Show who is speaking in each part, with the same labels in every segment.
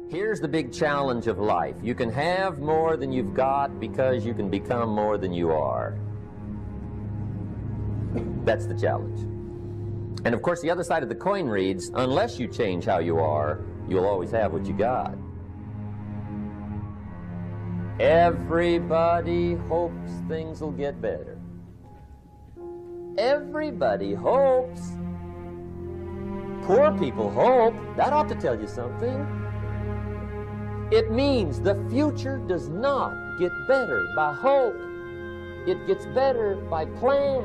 Speaker 1: Here's the big challenge of life. You can have more than you've got because you can become more than you are. That's the challenge. And of course, the other side of the coin reads, unless you change how you are, you'll always have what you got. Everybody hopes things will get better. Everybody hopes. Poor people hope. That ought to tell you something. It means the future does not get better by hope. It gets better by plan.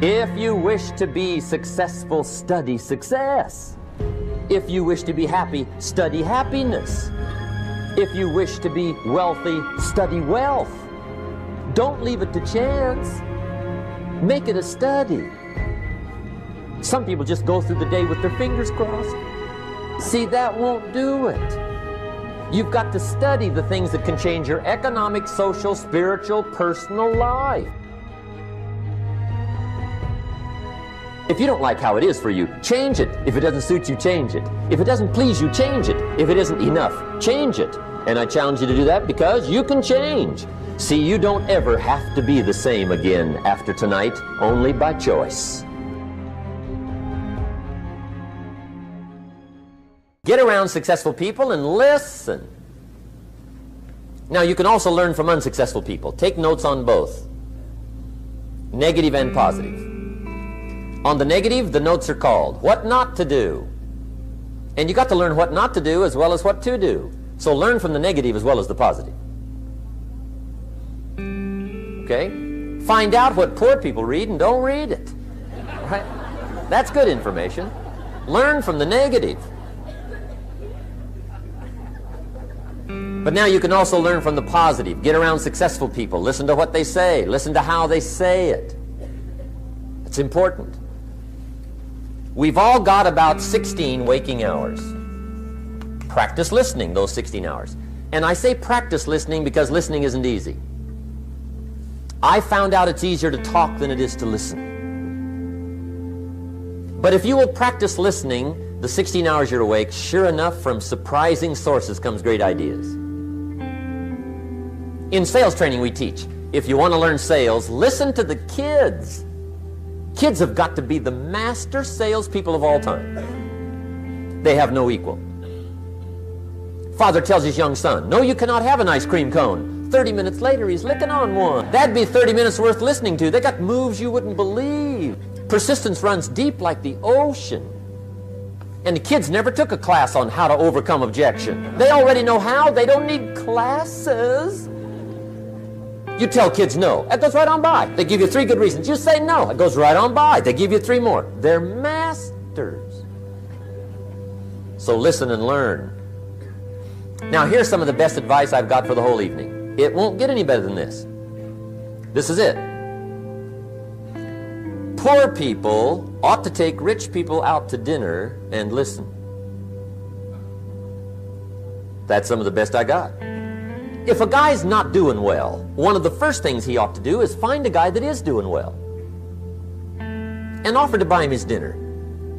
Speaker 1: If you wish to be successful, study success. If you wish to be happy, study happiness. If you wish to be wealthy, study wealth. Don't leave it to chance. Make it a study. Some people just go through the day with their fingers crossed. See, that won't do it. You've got to study the things that can change your economic, social, spiritual, personal life. If you don't like how it is for you, change it. If it doesn't suit you, change it. If it doesn't please you, change it. If it isn't enough, change it. And I challenge you to do that because you can change. See, you don't ever have to be the same again after tonight, only by choice. Get around successful people and listen. Now, you can also learn from unsuccessful people. Take notes on both, negative and positive. On the negative, the notes are called what not to do. And you got to learn what not to do as well as what to do. So learn from the negative as well as the positive. Okay? Find out what poor people read and don't read it. Right? That's good information. Learn from the negative. But now you can also learn from the positive. Get around successful people. Listen to what they say. Listen to how they say it. It's important. We've all got about 16 waking hours. Practice listening those 16 hours. And I say practice listening because listening isn't easy. I found out it's easier to talk than it is to listen. But if you will practice listening the 16 hours you're awake, sure enough, from surprising sources comes great ideas. In sales training we teach, if you want to learn sales, listen to the kids. Kids have got to be the master salespeople of all time. They have no equal. Father tells his young son, no, you cannot have an ice cream cone. 30 minutes later, he's licking on one. That'd be 30 minutes worth listening to. They got moves you wouldn't believe. Persistence runs deep like the ocean. And the kids never took a class on how to overcome objection. They already know how. They don't need classes. You tell kids no, it goes right on by. They give you 3 good reasons. You say no, it goes right on by. They give you 3 more. They're masters. So listen and learn. Now here's some of the best advice I've got for the whole evening. It won't get any better than this. This is it. Poor people ought to take rich people out to dinner and listen. That's some of the best I got. If a guy's not doing well, one of the first things he ought to do is find a guy that is doing well and offer to buy him his dinner.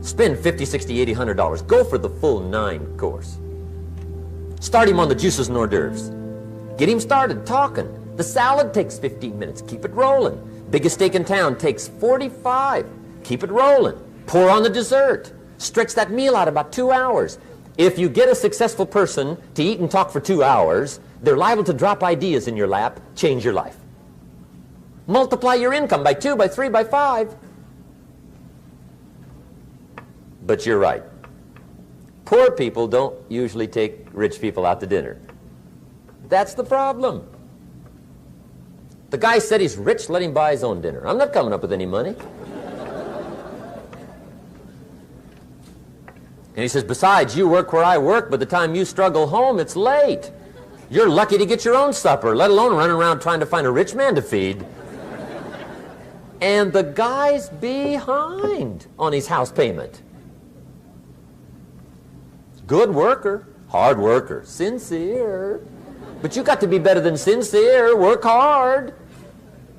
Speaker 1: Spend $50, $60, $80, $100. Go for the full 9 course. Start him on the juices and hors d'oeuvres. Get him started talking. The salad takes 15 minutes. Keep it rolling. Biggest steak in town takes 45. Keep it rolling. Pour on the dessert. Stretch that meal out about 2 hours. If you get a successful person to eat and talk for 2 hours, they're liable to drop ideas in your lap, change your life. Multiply your income by 2, by 3, by 5. But you're right. Poor people don't usually take rich people out to dinner. That's the problem. The guy said he's rich, let him buy his own dinner. I'm not coming up with any money. And he says, besides, you work where I work. By the time you struggle home, it's late. You're lucky to get your own supper, let alone running around trying to find a rich man to feed. And the guy's behind on his house payment. Good worker, hard worker, sincere. But you got to be better than sincere. Work hard.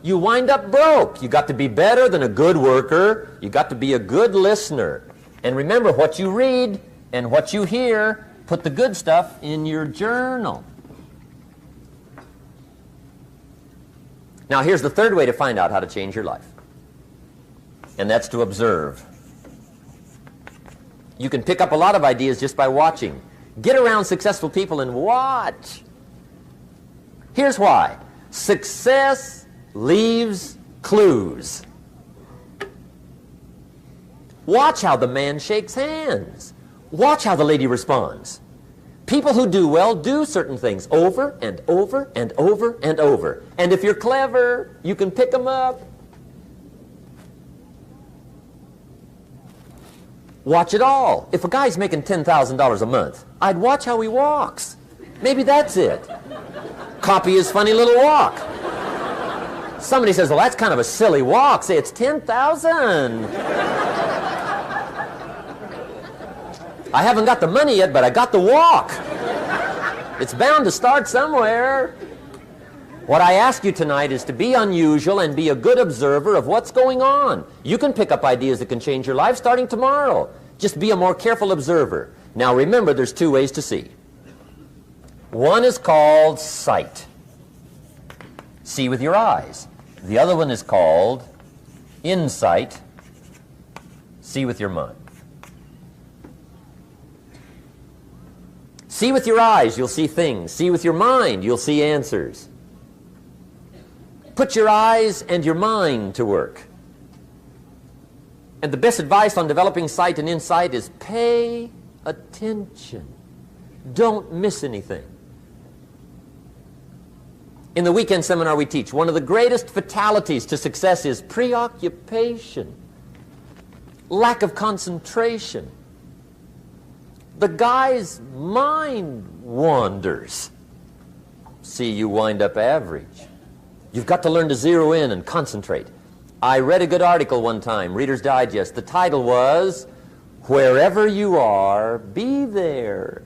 Speaker 1: You wind up broke. You got to be better than a good worker. You got to be a good listener. And remember, what you read and what you hear, put the good stuff in your journal. Now, here's the third way to find out how to change your life, and that's to observe. You can pick up a lot of ideas just by watching. Get around successful people and watch. Here's why. Success leaves clues. Watch how the man shakes hands. Watch how the lady responds. People who do well do certain things over and over and over and over. And if you're clever, you can pick them up. Watch it all. If a guy's making $10,000 a month, I'd watch how he walks. Maybe that's it. Copy his funny little walk. Somebody says, well, that's kind of a silly walk. Say, it's 10,000. I haven't got the money yet, but I got the walk. It's bound to start somewhere. What I ask you tonight is to be unusual and be a good observer of what's going on. You can pick up ideas that can change your life starting tomorrow. Just be a more careful observer. Now remember, there's two ways to see. One is called sight. See with your eyes. The other one is called insight. See with your mind. See with your eyes, you'll see things. See with your mind, you'll see answers. Put your eyes and your mind to work. And the best advice on developing sight and insight is pay attention. Don't miss anything. In the weekend seminar we teach, one of the greatest fatalities to success is preoccupation, lack of concentration. The guy's mind wanders. See, you wind up average. You've got to learn to zero in and concentrate. I read a good article one time, Reader's Digest. The title was, Wherever You Are, Be There.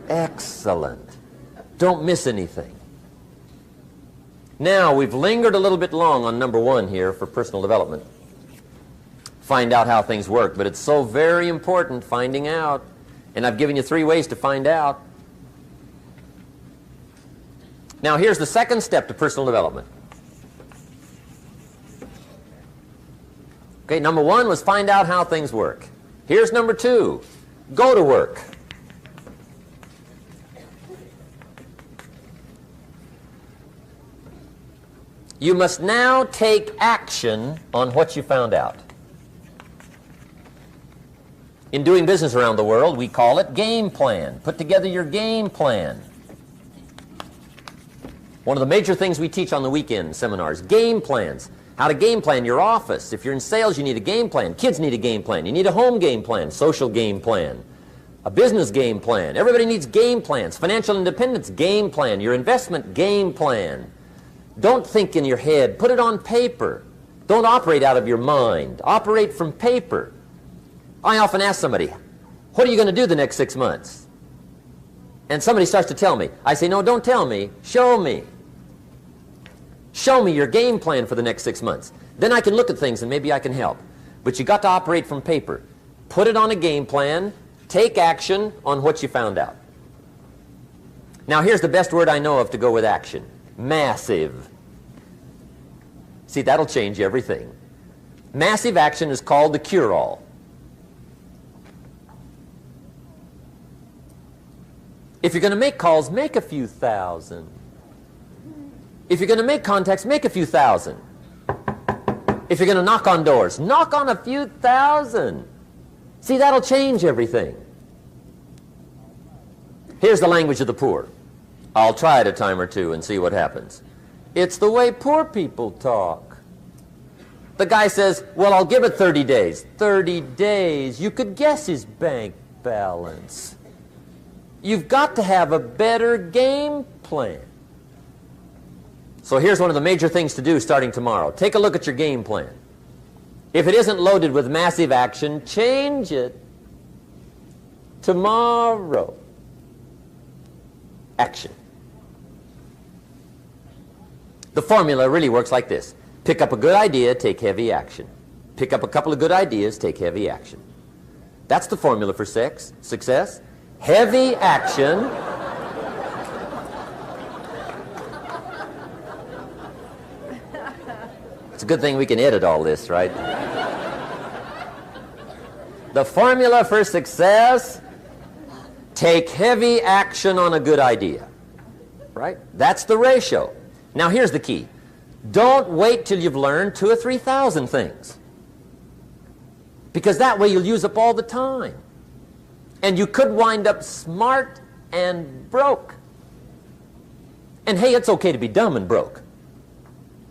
Speaker 1: Excellent. Don't miss anything. Now, we've lingered a little bit long on number one here for personal development. Find out how things work, but it's so very important finding out. And I've given you 3 ways to find out. Now, here's the second step to personal development. Okay, number 1 was find out how things work. Here's number 2, go to work. You must now take action on what you found out. In doing business around the world, we call it game plan. Put together your game plan. One of the major things we teach on the weekend seminars, game plans. How to game plan your office. If you're in sales, you need a game plan. Kids need a game plan. You need a home game plan, social game plan, a business game plan. Everybody needs game plans. Financial independence, game plan. Your investment, game plan. Don't think in your head. Put it on paper. Don't operate out of your mind. Operate from paper. I often ask somebody, what are you going to do the next 6 months? And somebody starts to tell me. I say, no, don't tell me. Show me. Show me your game plan for the next 6 months. Then I can look at things and maybe I can help. But you got to operate from paper. Put it on a game plan. Take action on what you found out. Now here's the best word I know of to go with action. Massive. See, that'll change everything. Massive action is called the cure-all. If you're going to make calls, make a few thousand. If you're going to make contacts, make a few thousand. If you're going to knock on doors, knock on a few thousand. See, that'll change everything. Here's the language of the poor. I'll try it a time or two and see what happens. It's the way poor people talk. The guy says, well, I'll give it 30 days. 30 days. You could guess his bank balance. You've got to have a better game plan. So here's one of the major things to do starting tomorrow. Take a look at your game plan. If it isn't loaded with massive action, change it tomorrow. Action. The formula really works like this. Pick up a good idea, take heavy action. Pick up a couple of good ideas, take heavy action. That's the formula for success. Heavy action. It's a good thing we can edit all this, right? The formula for success: take heavy action on a good idea. Right? That's the ratio. Now here's the key. Don't wait till you've learned 2,000 or 3,000 things. Because that way you'll use up all the time. And you could wind up smart and broke. And hey, it's okay to be dumb and broke.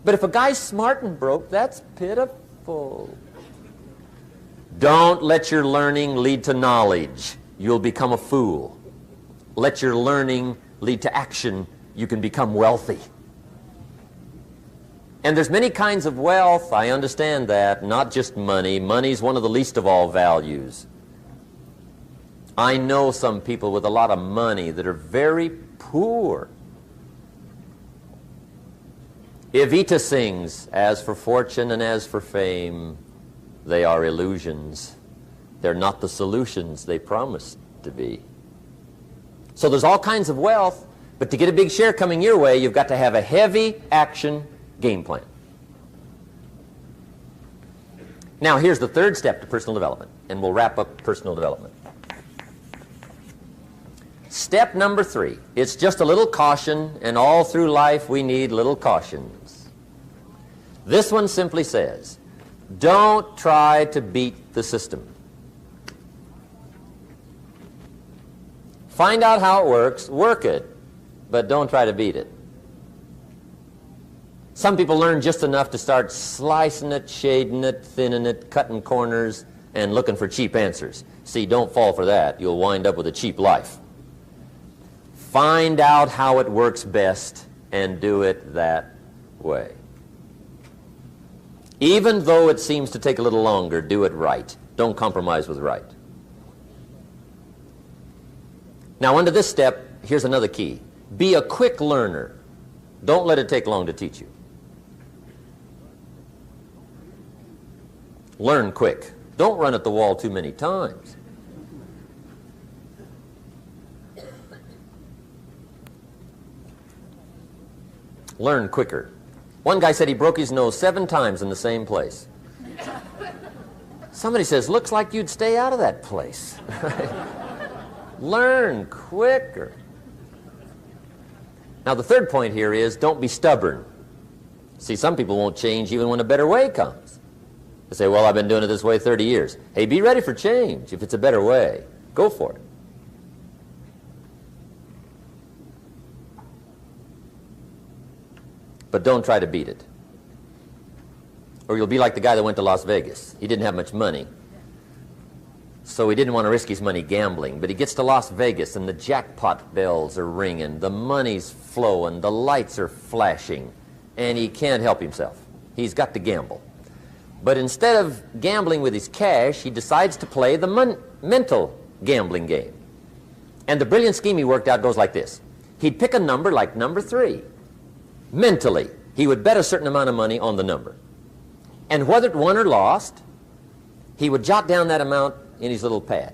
Speaker 1: But if a guy's smart and broke, that's pitiful. Don't let your learning lead to knowledge. You'll become a fool. Let your learning lead to action. You can become wealthy. And there's many kinds of wealth. I understand that. Not just money. Money's one of the least of all values. I know some people with a lot of money that are very poor. Evita sings, "As for fortune and as for fame, they are illusions. They're not the solutions they promised to be." So there's all kinds of wealth, but to get a big share coming your way, you've got to have a heavy action game plan. Now here's the third step to personal development, and we'll wrap up personal development. Step number 3. It's just a little caution, and all through life we need little cautions. This one simply says, don't try to beat the system. Find out how it works, work it, but don't try to beat it. Some people learn just enough to start slicing it, shading it, thinning it, cutting corners, and looking for cheap answers. See, don't fall for that. You'll wind up with a cheap life. Find out how it works best and do it that way. Even though it seems to take a little longer, do it right. Don't compromise with right. Now, under this step, here's another key. Be a quick learner. Don't let it take long to teach you. Learn quick. Don't run at the wall too many times. Learn quicker. One guy said he broke his nose 7 times in the same place. Somebody says, looks like you'd stay out of that place. Learn quicker. Now the third point here is don't be stubborn. See, some people won't change even when a better way comes. They say, well, I've been doing it this way 30 years. Hey, be ready for change. If it's a better way, go for it. But don't try to beat it. Or you'll be like the guy that went to Las Vegas. He didn't have much money, so he didn't want to risk his money gambling. But he gets to Las Vegas and the jackpot bells are ringing, the money's flowing, the lights are flashing, and he can't help himself. He's got to gamble. But instead of gambling with his cash, he decides to play the mental gambling game. And the brilliant scheme he worked out goes like this. He'd pick a number like number 3. Mentally, he would bet a certain amount of money on the number. And whether it won or lost, he would jot down that amount in his little pad.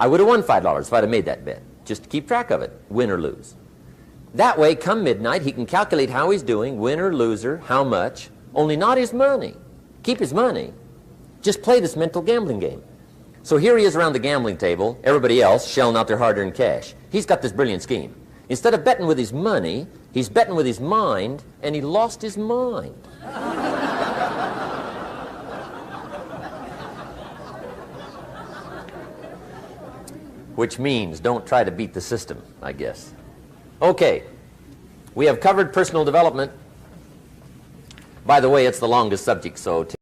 Speaker 1: I would have won $5 if I'd have made that bet, just to keep track of it, win or lose. That way, come midnight, he can calculate how he's doing, winner, loser, how much, only not his money. Keep his money. Just play this mental gambling game. So here he is around the gambling table, everybody else shelling out their hard-earned cash. He's got this brilliant scheme. Instead of betting with his money, he's betting with his mind, and he lost his mind. Which means don't try to beat the system, I guess. Okay, we have covered personal development. By the way, it's the longest subject, so